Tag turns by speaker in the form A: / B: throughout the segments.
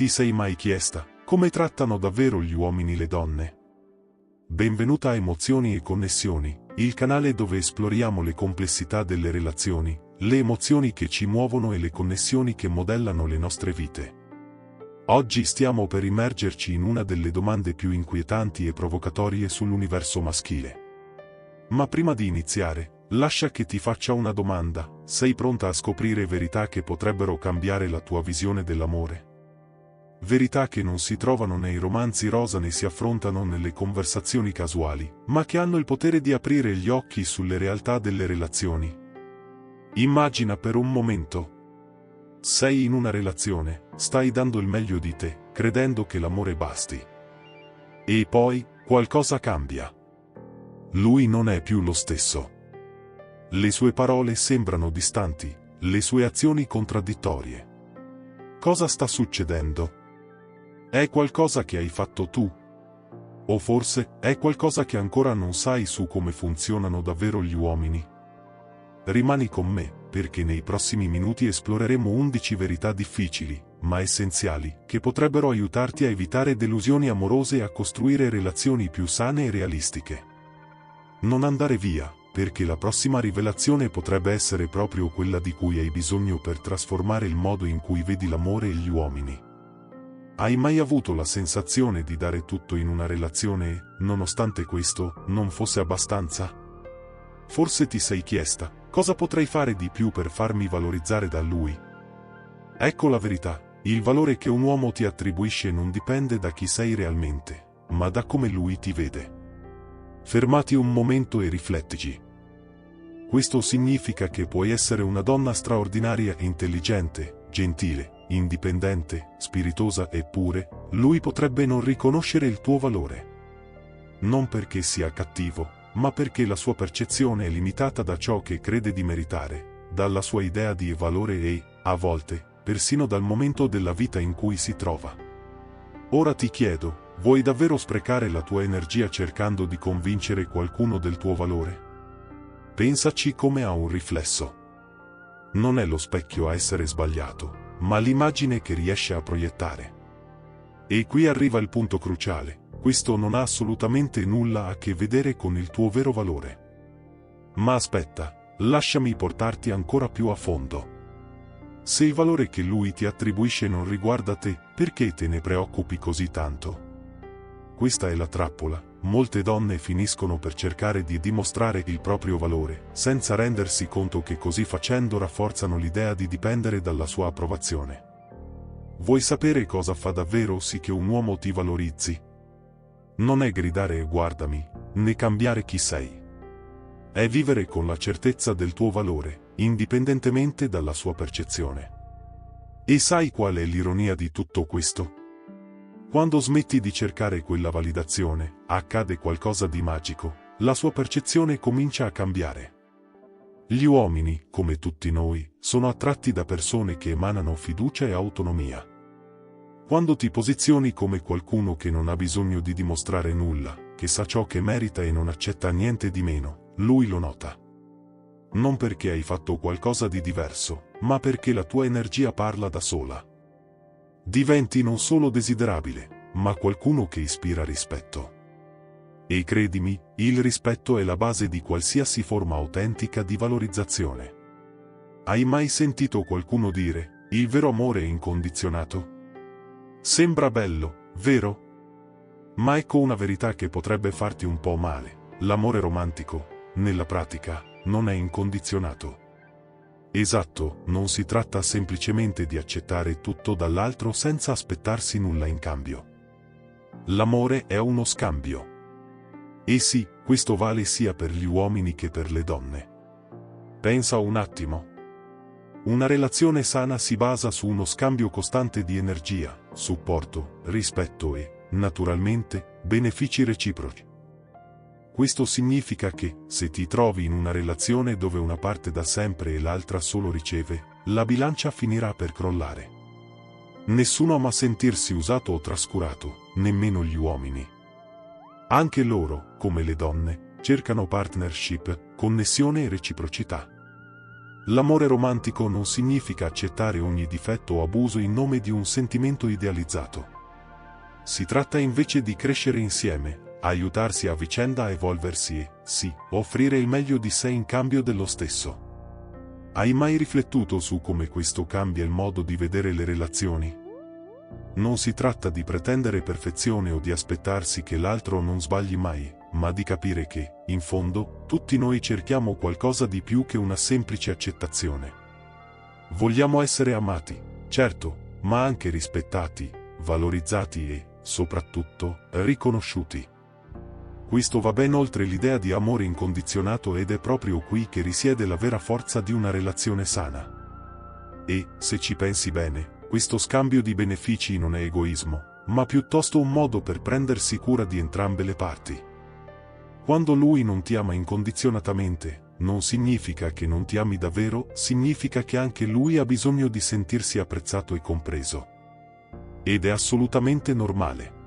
A: Ti sei mai chiesta come trattano davvero gli uomini le donne? Benvenuta a Emozioni e Connessioni, il canale dove esploriamo le complessità delle relazioni, le emozioni che ci muovono e le connessioni che modellano le nostre vite. Oggi stiamo per immergerci in una delle domande più inquietanti e provocatorie sull'universo maschile. Ma prima di iniziare, lascia che ti faccia una domanda: sei pronta a scoprire verità che potrebbero cambiare la tua visione dell'amore? Verità che non si trovano nei romanzi rosa né si affrontano nelle conversazioni casuali, ma che hanno il potere di aprire gli occhi sulle realtà delle relazioni. Immagina per un momento. Sei in una relazione, stai dando il meglio di te, credendo che l'amore basti. E poi, qualcosa cambia. Lui non è più lo stesso. Le sue parole sembrano distanti, le sue azioni contraddittorie. Cosa sta succedendo? È qualcosa che hai fatto tu? O forse è qualcosa che ancora non sai su come funzionano davvero gli uomini? Rimani con me, perché nei prossimi minuti esploreremo 11 verità difficili, ma essenziali, che potrebbero aiutarti a evitare delusioni amorose e a costruire relazioni più sane e realistiche. Non andare via, perché la prossima rivelazione potrebbe essere proprio quella di cui hai bisogno per trasformare il modo in cui vedi l'amore e gli uomini. Hai mai avuto la sensazione di dare tutto in una relazione e, nonostante questo, non fosse abbastanza? Forse ti sei chiesta: cosa potrei fare di più per farmi valorizzare da lui? Ecco la verità: il valore che un uomo ti attribuisce non dipende da chi sei realmente, ma da come lui ti vede. Fermati un momento e riflettici. Questo significa che puoi essere una donna straordinaria e intelligente, gentile, indipendente, spiritosa, eppure, lui potrebbe non riconoscere il tuo valore. Non perché sia cattivo, ma perché la sua percezione è limitata da ciò che crede di meritare, dalla sua idea di valore e, a volte, persino dal momento della vita in cui si trova. Ora ti chiedo: vuoi davvero sprecare la tua energia cercando di convincere qualcuno del tuo valore? Pensaci come a un riflesso. Non è lo specchio a essere sbagliato, ma l'immagine che riesce a proiettare. E qui arriva il punto cruciale: questo non ha assolutamente nulla a che vedere con il tuo vero valore. Ma aspetta, lasciami portarti ancora più a fondo. Se il valore che lui ti attribuisce non riguarda te, perché te ne preoccupi così tanto? Questa è la trappola: molte donne finiscono per cercare di dimostrare il proprio valore, senza rendersi conto che così facendo rafforzano l'idea di dipendere dalla sua approvazione. Vuoi sapere cosa fa davvero sì che un uomo ti valorizzi? Non è gridare "guardami", né cambiare chi sei. È vivere con la certezza del tuo valore, indipendentemente dalla sua percezione. E sai qual è l'ironia di tutto questo? Quando smetti di cercare quella validazione, accade qualcosa di magico: la sua percezione comincia a cambiare. Gli uomini, come tutti noi, sono attratti da persone che emanano fiducia e autonomia. Quando ti posizioni come qualcuno che non ha bisogno di dimostrare nulla, che sa ciò che merita e non accetta niente di meno, lui lo nota. Non perché hai fatto qualcosa di diverso, ma perché la tua energia parla da sola. Diventi non solo desiderabile, ma qualcuno che ispira rispetto. E credimi, il rispetto è la base di qualsiasi forma autentica di valorizzazione. Hai mai sentito qualcuno dire: il vero amore è incondizionato? Sembra bello, vero? Ma ecco una verità che potrebbe farti un po' male: l'amore romantico, nella pratica, non è incondizionato. Esatto, non si tratta semplicemente di accettare tutto dall'altro senza aspettarsi nulla in cambio. L'amore è uno scambio. E sì, questo vale sia per gli uomini che per le donne. Pensa un attimo. Una relazione sana si basa su uno scambio costante di energia, supporto, rispetto e, naturalmente, benefici reciproci. Questo significa che, se ti trovi in una relazione dove una parte dà sempre e l'altra solo riceve, la bilancia finirà per crollare. Nessuno ama sentirsi usato o trascurato, nemmeno gli uomini. Anche loro, come le donne, cercano partnership, connessione e reciprocità. L'amore romantico non significa accettare ogni difetto o abuso in nome di un sentimento idealizzato. Si tratta invece di crescere insieme, aiutarsi a vicenda a evolversi e, sì, offrire il meglio di sé in cambio dello stesso. Hai mai riflettuto su come questo cambia il modo di vedere le relazioni? Non si tratta di pretendere perfezione o di aspettarsi che l'altro non sbagli mai, ma di capire che, in fondo, tutti noi cerchiamo qualcosa di più che una semplice accettazione. Vogliamo essere amati, certo, ma anche rispettati, valorizzati e, soprattutto, riconosciuti. Questo va ben oltre l'idea di amore incondizionato ed è proprio qui che risiede la vera forza di una relazione sana. E, se ci pensi bene, questo scambio di benefici non è egoismo, ma piuttosto un modo per prendersi cura di entrambe le parti. Quando lui non ti ama incondizionatamente, non significa che non ti ami davvero, significa che anche lui ha bisogno di sentirsi apprezzato e compreso. Ed è assolutamente normale.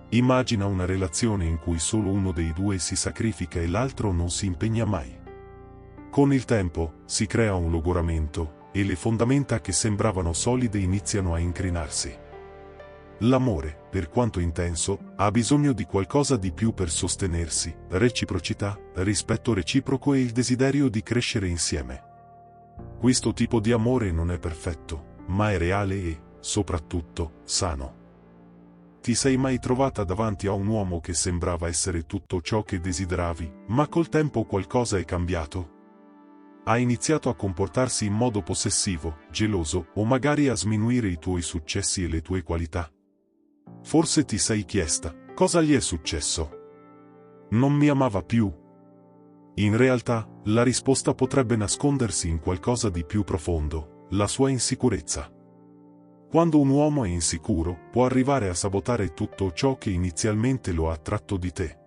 A: Immagina una relazione in cui solo uno dei due si sacrifica e l'altro non si impegna mai. Con il tempo, si crea un logoramento, e le fondamenta che sembravano solide iniziano a incrinarsi. L'amore, per quanto intenso, ha bisogno di qualcosa di più per sostenersi: reciprocità, rispetto reciproco e il desiderio di crescere insieme. Questo tipo di amore non è perfetto, ma è reale e, soprattutto, sano. Ti sei mai trovata davanti a un uomo che sembrava essere tutto ciò che desideravi, ma col tempo qualcosa è cambiato? Ha iniziato a comportarsi in modo possessivo, geloso, o magari a sminuire i tuoi successi e le tue qualità? Forse ti sei chiesta: cosa gli è successo? Non mi amava più? In realtà, la risposta potrebbe nascondersi in qualcosa di più profondo: la sua insicurezza. Quando un uomo è insicuro, può arrivare a sabotare tutto ciò che inizialmente lo ha attratto di te.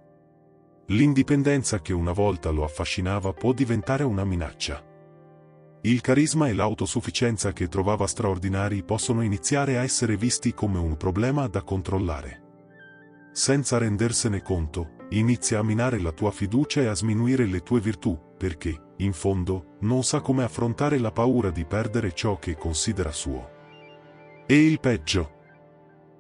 A: L'indipendenza che una volta lo affascinava può diventare una minaccia. Il carisma e l'autosufficienza che trovava straordinari possono iniziare a essere visti come un problema da controllare. Senza rendersene conto, inizia a minare la tua fiducia e a sminuire le tue virtù, perché, in fondo, non sa come affrontare la paura di perdere ciò che considera suo. E il peggio.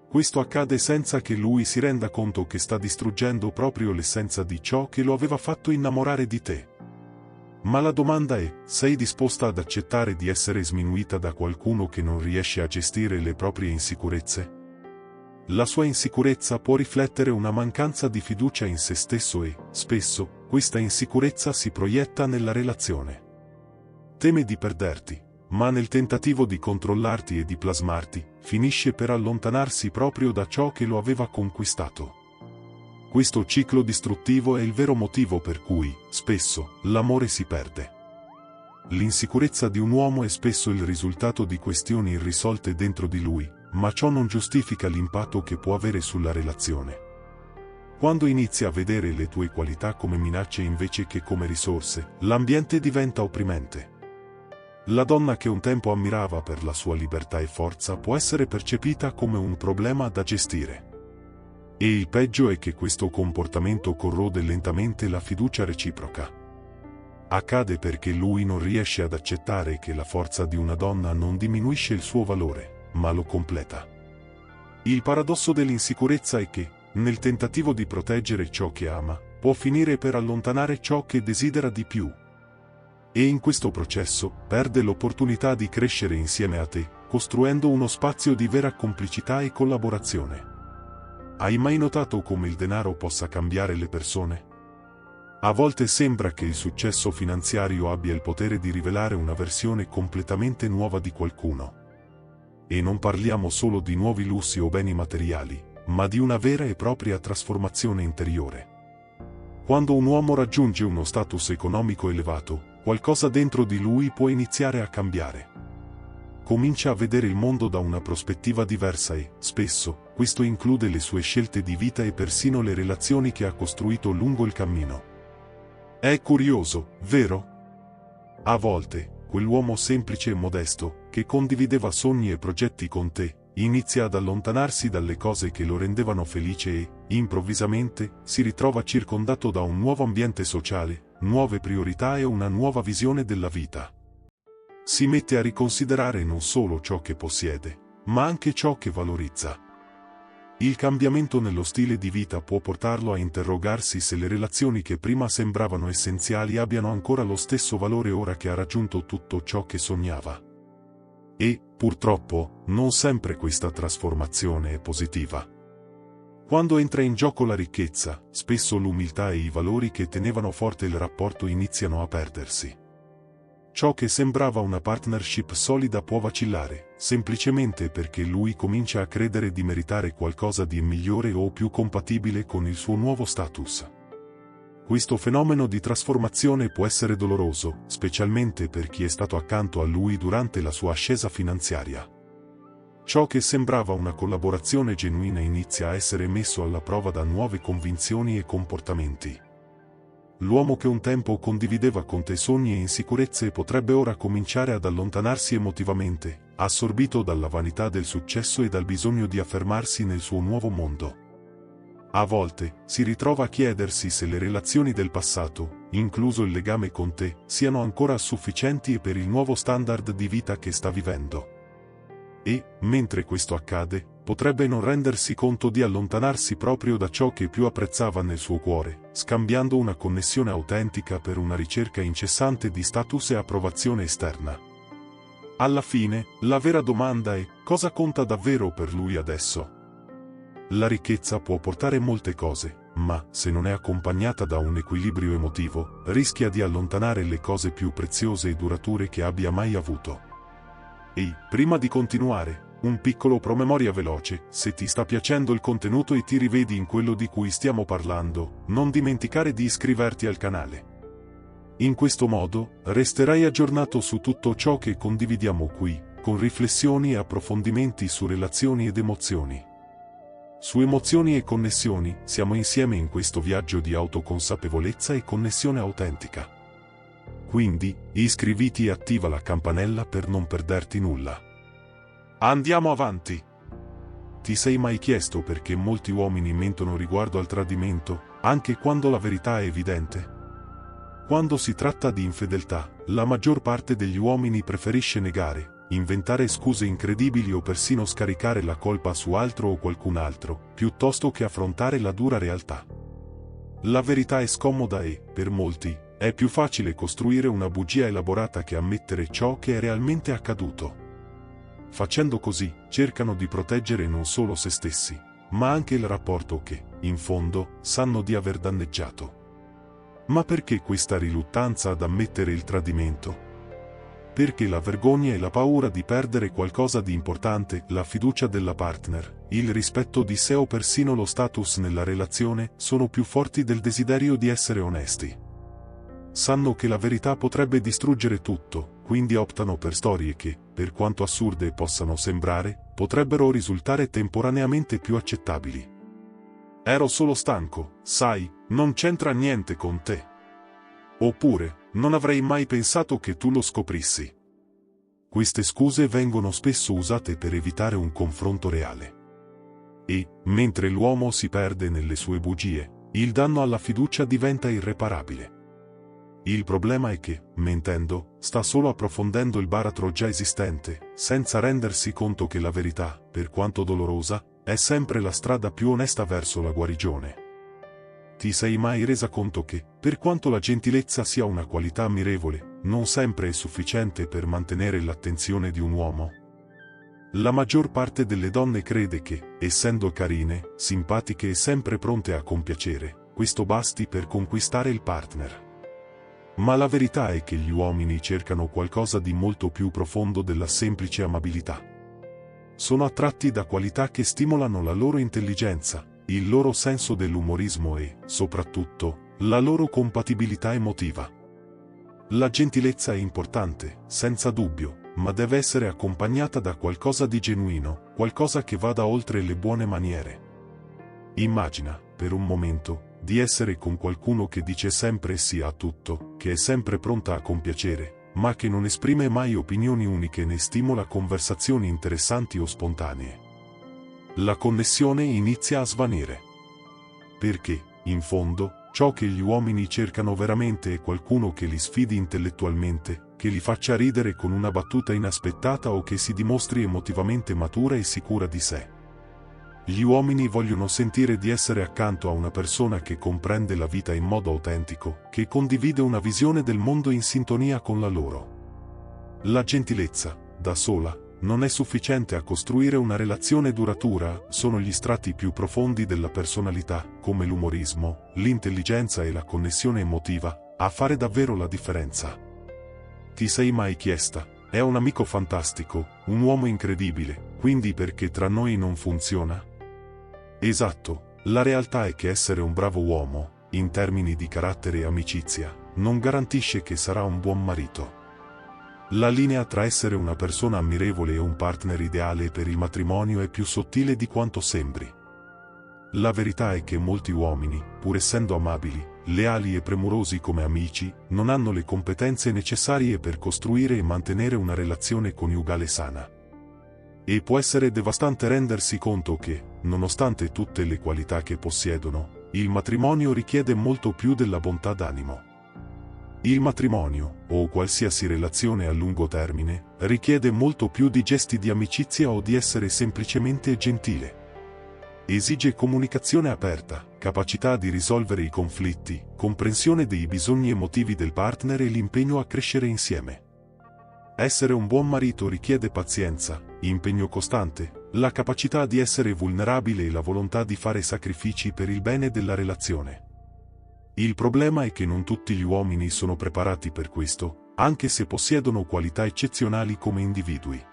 A: Questo accade senza che lui si renda conto che sta distruggendo proprio l'essenza di ciò che lo aveva fatto innamorare di te. Ma la domanda è: sei disposta ad accettare di essere sminuita da qualcuno che non riesce a gestire le proprie insicurezze? La sua insicurezza può riflettere una mancanza di fiducia in se stesso e, spesso, questa insicurezza si proietta nella relazione. Teme di perderti, ma nel tentativo di controllarti e di plasmarti, finisce per allontanarsi proprio da ciò che lo aveva conquistato. Questo ciclo distruttivo è il vero motivo per cui, spesso, l'amore si perde. L'insicurezza di un uomo è spesso il risultato di questioni irrisolte dentro di lui, ma ciò non giustifica l'impatto che può avere sulla relazione. Quando inizi a vedere le tue qualità come minacce invece che come risorse, l'ambiente diventa opprimente. La donna che un tempo ammirava per la sua libertà e forza può essere percepita come un problema da gestire. E il peggio è che questo comportamento corrode lentamente la fiducia reciproca. Accade perché lui non riesce ad accettare che la forza di una donna non diminuisce il suo valore, ma lo completa. Il paradosso dell'insicurezza è che, nel tentativo di proteggere ciò che ama, può finire per allontanare ciò che desidera di più. E in questo processo, perde l'opportunità di crescere insieme a te, costruendo uno spazio di vera complicità e collaborazione. Hai mai notato come il denaro possa cambiare le persone? A volte sembra che il successo finanziario abbia il potere di rivelare una versione completamente nuova di qualcuno. E non parliamo solo di nuovi lussi o beni materiali, ma di una vera e propria trasformazione interiore. Quando un uomo raggiunge uno status economico elevato, qualcosa dentro di lui può iniziare a cambiare. Comincia a vedere il mondo da una prospettiva diversa e, spesso, questo include le sue scelte di vita e persino le relazioni che ha costruito lungo il cammino. È curioso, vero? A volte, quell'uomo semplice e modesto, che condivideva sogni e progetti con te, inizia ad allontanarsi dalle cose che lo rendevano felice e, improvvisamente, si ritrova circondato da un nuovo ambiente sociale, nuove priorità e una nuova visione della vita. si mette a riconsiderare non solo ciò che possiede, ma anche ciò che valorizza. Il cambiamento nello stile di vita può portarlo a interrogarsi se le relazioni che prima sembravano essenziali abbiano ancora lo stesso valore ora che ha raggiunto tutto ciò che sognava. E, purtroppo, non sempre questa trasformazione è positiva. Quando entra in gioco la ricchezza, spesso l'umiltà e i valori che tenevano forte il rapporto iniziano a perdersi. Ciò che sembrava una partnership solida può vacillare, semplicemente perché lui comincia a credere di meritare qualcosa di migliore o più compatibile con il suo nuovo status. Questo fenomeno di trasformazione può essere doloroso, specialmente per chi è stato accanto a lui durante la sua ascesa finanziaria. Ciò che sembrava una collaborazione genuina inizia a essere messo alla prova da nuove convinzioni e comportamenti. L'uomo che un tempo condivideva con te sogni e insicurezze potrebbe ora cominciare ad allontanarsi emotivamente, assorbito dalla vanità del successo e dal bisogno di affermarsi nel suo nuovo mondo. A volte, si ritrova a chiedersi se le relazioni del passato, incluso il legame con te, siano ancora sufficienti per il nuovo standard di vita che sta vivendo. E, mentre questo accade, potrebbe non rendersi conto di allontanarsi proprio da ciò che più apprezzava nel suo cuore, scambiando una connessione autentica per una ricerca incessante di status e approvazione esterna. Alla fine, la vera domanda è: cosa conta davvero per lui adesso? La ricchezza può portare molte cose, ma, se non è accompagnata da un equilibrio emotivo, rischia di allontanare le cose più preziose e durature che abbia mai avuto. Ehi, prima di continuare, un piccolo promemoria veloce: se ti sta piacendo il contenuto e ti rivedi in quello di cui stiamo parlando, non dimenticare di iscriverti al canale. In questo modo, resterai aggiornato su tutto ciò che condividiamo qui, con riflessioni e approfondimenti su relazioni ed emozioni. Su emozioni e connessioni, siamo insieme in questo viaggio di autoconsapevolezza e connessione autentica. Quindi, iscriviti e attiva la campanella per non perderti nulla. Andiamo avanti! Ti sei mai chiesto perché molti uomini mentono riguardo al tradimento, anche quando la verità è evidente? Quando si tratta di infedeltà, la maggior parte degli uomini preferisce negare, inventare scuse incredibili o persino scaricare la colpa su altro o qualcun altro, piuttosto che affrontare la dura realtà. La verità è scomoda e, per molti, è più facile costruire una bugia elaborata che ammettere ciò che è realmente accaduto. Facendo così, cercano di proteggere non solo se stessi, ma anche il rapporto che, in fondo, sanno di aver danneggiato. Ma perché questa riluttanza ad ammettere il tradimento? Perché la vergogna e la paura di perdere qualcosa di importante, la fiducia della partner, il rispetto di sé o persino lo status nella relazione, sono più forti del desiderio di essere onesti. Sanno che la verità potrebbe distruggere tutto, quindi optano per storie che, per quanto assurde possano sembrare, potrebbero risultare temporaneamente più accettabili. Ero solo stanco, sai, non c'entra niente con te. Oppure, non avrei mai pensato che tu lo scoprissi. Queste scuse vengono spesso usate per evitare un confronto reale. E, mentre l'uomo si perde nelle sue bugie, il danno alla fiducia diventa irreparabile. Il problema è che, mentendo, sta solo approfondendo il baratro già esistente, senza rendersi conto che la verità, per quanto dolorosa, è sempre la strada più onesta verso la guarigione. Ti sei mai resa conto che, per quanto la gentilezza sia una qualità ammirevole, non sempre è sufficiente per mantenere l'attenzione di un uomo? La maggior parte delle donne crede che, essendo carine, simpatiche e sempre pronte a compiacere, questo basti per conquistare il partner. Ma la verità è che gli uomini cercano qualcosa di molto più profondo della semplice amabilità. Sono attratti da qualità che stimolano la loro intelligenza, il loro senso dell'umorismo e, soprattutto, la loro compatibilità emotiva. La gentilezza è importante, senza dubbio, ma deve essere accompagnata da qualcosa di genuino, qualcosa che vada oltre le buone maniere. Immagina, per un momento, di essere con qualcuno che dice sempre sì a tutto, che è sempre pronta a compiacere, ma che non esprime mai opinioni uniche né stimola conversazioni interessanti o spontanee. La connessione inizia a svanire. Perché, in fondo, ciò che gli uomini cercano veramente è qualcuno che li sfidi intellettualmente, che li faccia ridere con una battuta inaspettata o che si dimostri emotivamente matura e sicura di sé. Gli uomini vogliono sentire di essere accanto a una persona che comprende la vita in modo autentico, che condivide una visione del mondo in sintonia con la loro. La gentilezza, da sola, non è sufficiente a costruire una relazione duratura, sono gli strati più profondi della personalità, come l'umorismo, l'intelligenza e la connessione emotiva, a fare davvero la differenza. Ti sei mai chiesta, è un amico fantastico, un uomo incredibile, quindi perché tra noi non funziona? Esatto, la realtà è che essere un bravo uomo, in termini di carattere e amicizia, non garantisce che sarà un buon marito. La linea tra essere una persona ammirevole e un partner ideale per il matrimonio è più sottile di quanto sembri. La verità è che molti uomini, pur essendo amabili, leali e premurosi come amici, non hanno le competenze necessarie per costruire e mantenere una relazione coniugale sana. E può essere devastante rendersi conto che, nonostante tutte le qualità che possiedono, il matrimonio richiede molto più della bontà d'animo. Il matrimonio, o qualsiasi relazione a lungo termine, richiede molto più di gesti di amicizia o di essere semplicemente gentile. Esige comunicazione aperta, capacità di risolvere i conflitti, comprensione dei bisogni emotivi del partner e l'impegno a crescere insieme. Essere un buon marito richiede pazienza, impegno costante, la capacità di essere vulnerabile e la volontà di fare sacrifici per il bene della relazione. Il problema è che non tutti gli uomini sono preparati per questo, anche se possiedono qualità eccezionali come individui.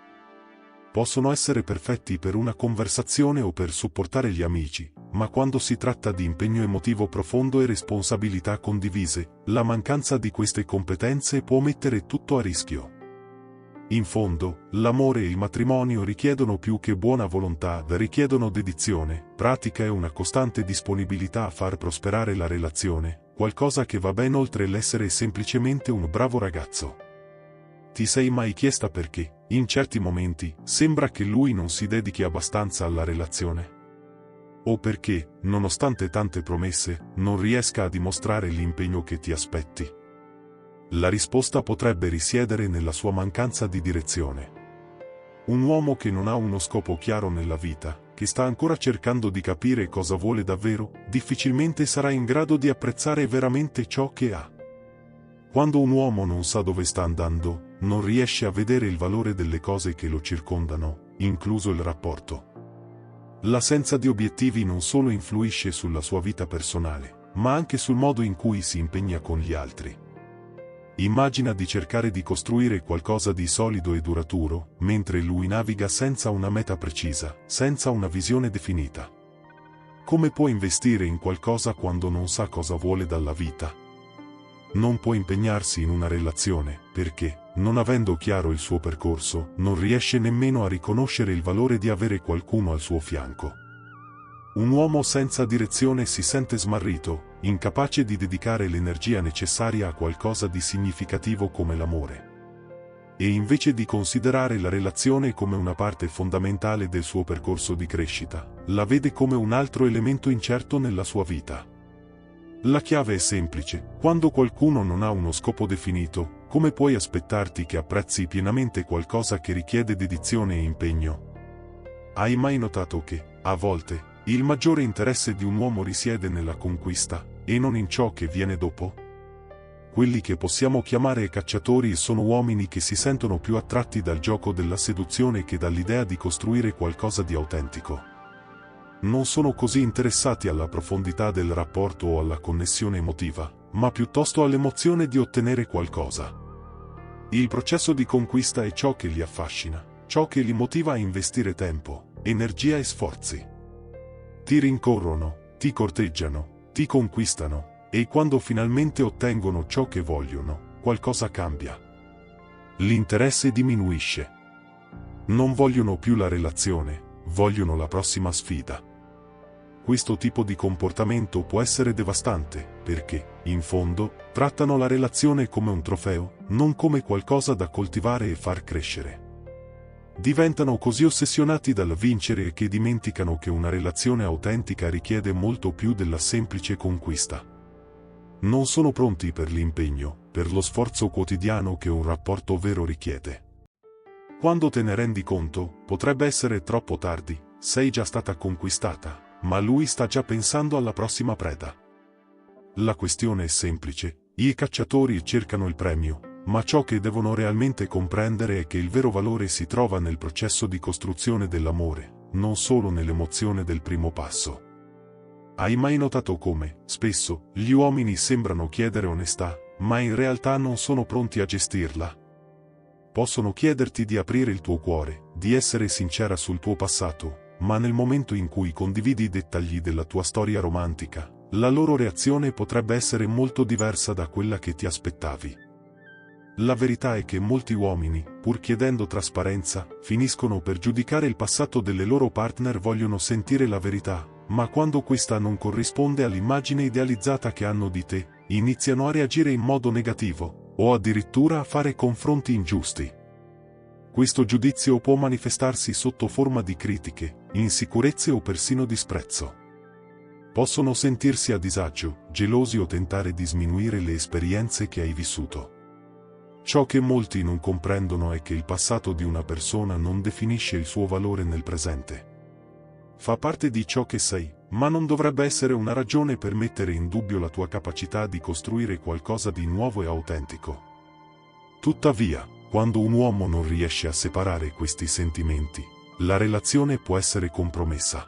A: Possono essere perfetti per una conversazione o per supportare gli amici, ma quando si tratta di impegno emotivo profondo e responsabilità condivise, la mancanza di queste competenze può mettere tutto a rischio. In fondo, l'amore e il matrimonio richiedono più che buona volontà, richiedono dedizione, pratica e una costante disponibilità a far prosperare la relazione, qualcosa che va ben oltre l'essere semplicemente un bravo ragazzo. Ti sei mai chiesta perché, in certi momenti, sembra che lui non si dedichi abbastanza alla relazione? O perché, nonostante tante promesse, non riesca a dimostrare l'impegno che ti aspetti? La risposta potrebbe risiedere nella sua mancanza di direzione. Un uomo che non ha uno scopo chiaro nella vita, che sta ancora cercando di capire cosa vuole davvero, difficilmente sarà in grado di apprezzare veramente ciò che ha. Quando un uomo non sa dove sta andando, non riesce a vedere il valore delle cose che lo circondano, incluso il rapporto. L'assenza di obiettivi non solo influisce sulla sua vita personale, ma anche sul modo in cui si impegna con gli altri. Immagina di cercare di costruire qualcosa di solido e duraturo, mentre lui naviga senza una meta precisa, senza una visione definita. Come può investire in qualcosa quando non sa cosa vuole dalla vita? Non può impegnarsi in una relazione, perché, non avendo chiaro il suo percorso, non riesce nemmeno a riconoscere il valore di avere qualcuno al suo fianco. Un uomo senza direzione si sente smarrito, incapace di dedicare l'energia necessaria a qualcosa di significativo come l'amore. E invece di considerare la relazione come una parte fondamentale del suo percorso di crescita, la vede come un altro elemento incerto nella sua vita. La chiave è semplice: quando qualcuno non ha uno scopo definito, come puoi aspettarti che apprezzi pienamente qualcosa che richiede dedizione e impegno? Hai mai notato che, a volte, il maggiore interesse di un uomo risiede nella conquista, e non in ciò che viene dopo? Quelli che possiamo chiamare cacciatori sono uomini che si sentono più attratti dal gioco della seduzione che dall'idea di costruire qualcosa di autentico. Non sono così interessati alla profondità del rapporto o alla connessione emotiva, ma piuttosto all'emozione di ottenere qualcosa. Il processo di conquista è ciò che li affascina, ciò che li motiva a investire tempo, energia e sforzi. Ti rincorrono, ti corteggiano, ti conquistano, e quando finalmente ottengono ciò che vogliono, qualcosa cambia. L'interesse diminuisce. Non vogliono più la relazione, vogliono la prossima sfida. Questo tipo di comportamento può essere devastante, perché, in fondo, trattano la relazione come un trofeo, non come qualcosa da coltivare e far crescere. Diventano così ossessionati dal vincere che dimenticano che una relazione autentica richiede molto più della semplice conquista. Non sono pronti per l'impegno, per lo sforzo quotidiano che un rapporto vero richiede. Quando te ne rendi conto, potrebbe essere troppo tardi, sei già stata conquistata, ma lui sta già pensando alla prossima preda. La questione è semplice, i cacciatori cercano il premio, ma ciò che devono realmente comprendere è che il vero valore si trova nel processo di costruzione dell'amore, non solo nell'emozione del primo passo. Hai mai notato come, spesso, gli uomini sembrano chiedere onestà, ma in realtà non sono pronti a gestirla? Possono chiederti di aprire il tuo cuore, di essere sincera sul tuo passato, ma nel momento in cui condividi i dettagli della tua storia romantica, la loro reazione potrebbe essere molto diversa da quella che ti aspettavi. La verità è che molti uomini, pur chiedendo trasparenza, finiscono per giudicare il passato delle loro partner. Vogliono sentire la verità, ma quando questa non corrisponde all'immagine idealizzata che hanno di te, iniziano a reagire in modo negativo, o addirittura a fare confronti ingiusti. Questo giudizio può manifestarsi sotto forma di critiche, insicurezze o persino disprezzo. Possono sentirsi a disagio, gelosi o tentare di sminuire le esperienze che hai vissuto. Ciò che molti non comprendono è che il passato di una persona non definisce il suo valore nel presente. Fa parte di ciò che sei, ma non dovrebbe essere una ragione per mettere in dubbio la tua capacità di costruire qualcosa di nuovo e autentico. Tuttavia, quando un uomo non riesce a separare questi sentimenti, la relazione può essere compromessa.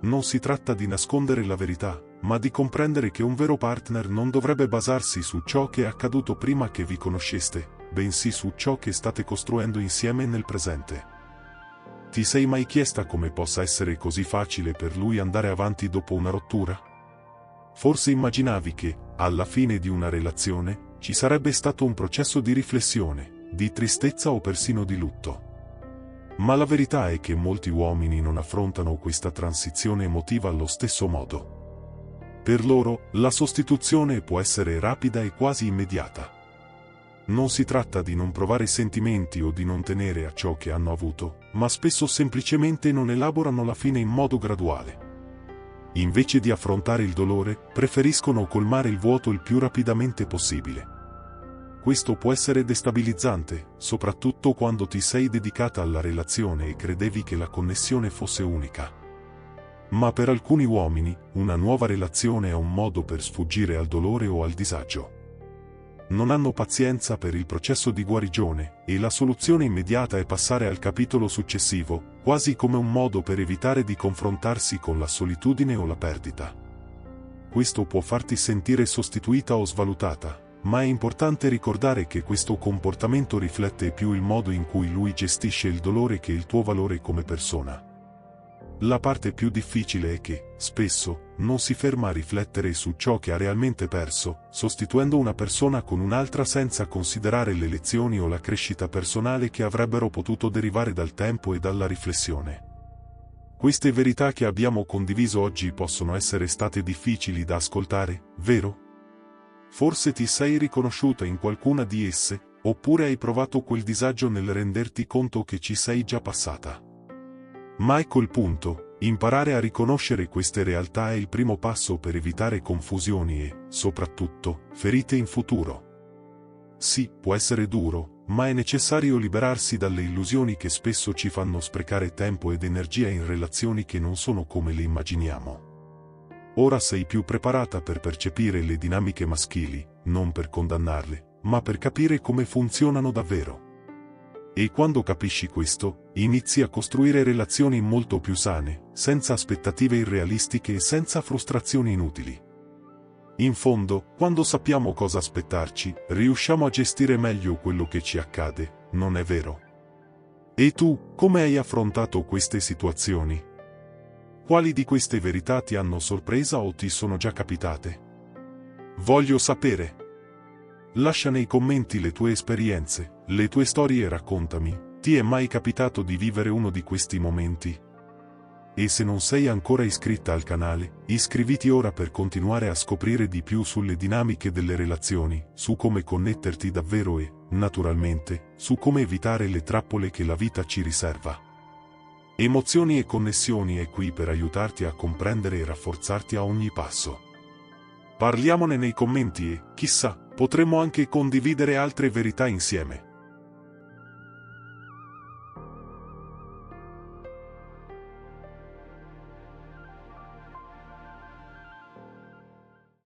A: Non si tratta di nascondere la verità, ma di comprendere che un vero partner non dovrebbe basarsi su ciò che è accaduto prima che vi conosceste, bensì su ciò che state costruendo insieme nel presente. Ti sei mai chiesta come possa essere così facile per lui andare avanti dopo una rottura? Forse immaginavi che, alla fine di una relazione, ci sarebbe stato un processo di riflessione, di tristezza o persino di lutto. Ma la verità è che molti uomini non affrontano questa transizione emotiva allo stesso modo. Per loro, la sostituzione può essere rapida e quasi immediata. Non si tratta di non provare sentimenti o di non tenere a ciò che hanno avuto, ma spesso semplicemente non elaborano la fine in modo graduale. Invece di affrontare il dolore, preferiscono colmare il vuoto il più rapidamente possibile. Questo può essere destabilizzante, soprattutto quando ti sei dedicata alla relazione e credevi che la connessione fosse unica. Ma per alcuni uomini, una nuova relazione è un modo per sfuggire al dolore o al disagio. Non hanno pazienza per il processo di guarigione, e la soluzione immediata è passare al capitolo successivo, quasi come un modo per evitare di confrontarsi con la solitudine o la perdita. Questo può farti sentire sostituita o svalutata, ma è importante ricordare che questo comportamento riflette più il modo in cui lui gestisce il dolore che il tuo valore come persona. La parte più difficile è che, spesso, non si ferma a riflettere su ciò che ha realmente perso, sostituendo una persona con un'altra senza considerare le lezioni o la crescita personale che avrebbero potuto derivare dal tempo e dalla riflessione. Queste verità che abbiamo condiviso oggi possono essere state difficili da ascoltare, vero? Forse ti sei riconosciuta in qualcuna di esse, oppure hai provato quel disagio nel renderti conto che ci sei già passata. Ma ecco il punto, imparare a riconoscere queste realtà è il primo passo per evitare confusioni e, soprattutto, ferite in futuro. Sì, può essere duro, ma è necessario liberarsi dalle illusioni che spesso ci fanno sprecare tempo ed energia in relazioni che non sono come le immaginiamo. Ora sei più preparata per percepire le dinamiche maschili, non per condannarle, ma per capire come funzionano davvero. E quando capisci questo, inizi a costruire relazioni molto più sane, senza aspettative irrealistiche e senza frustrazioni inutili. In fondo, quando sappiamo cosa aspettarci, riusciamo a gestire meglio quello che ci accade, non è vero? E tu, come hai affrontato queste situazioni? Quali di queste verità ti hanno sorpresa o ti sono già capitate? Voglio sapere. Lascia nei commenti le tue esperienze, le tue storie e raccontami, ti è mai capitato di vivere uno di questi momenti? E se non sei ancora iscritta al canale, iscriviti ora per continuare a scoprire di più sulle dinamiche delle relazioni, su come connetterti davvero e, naturalmente, su come evitare le trappole che la vita ci riserva. Emozioni e Connessioni è qui per aiutarti a comprendere e rafforzarti a ogni passo. Parliamone nei commenti e, chissà, potremmo anche condividere altre verità insieme.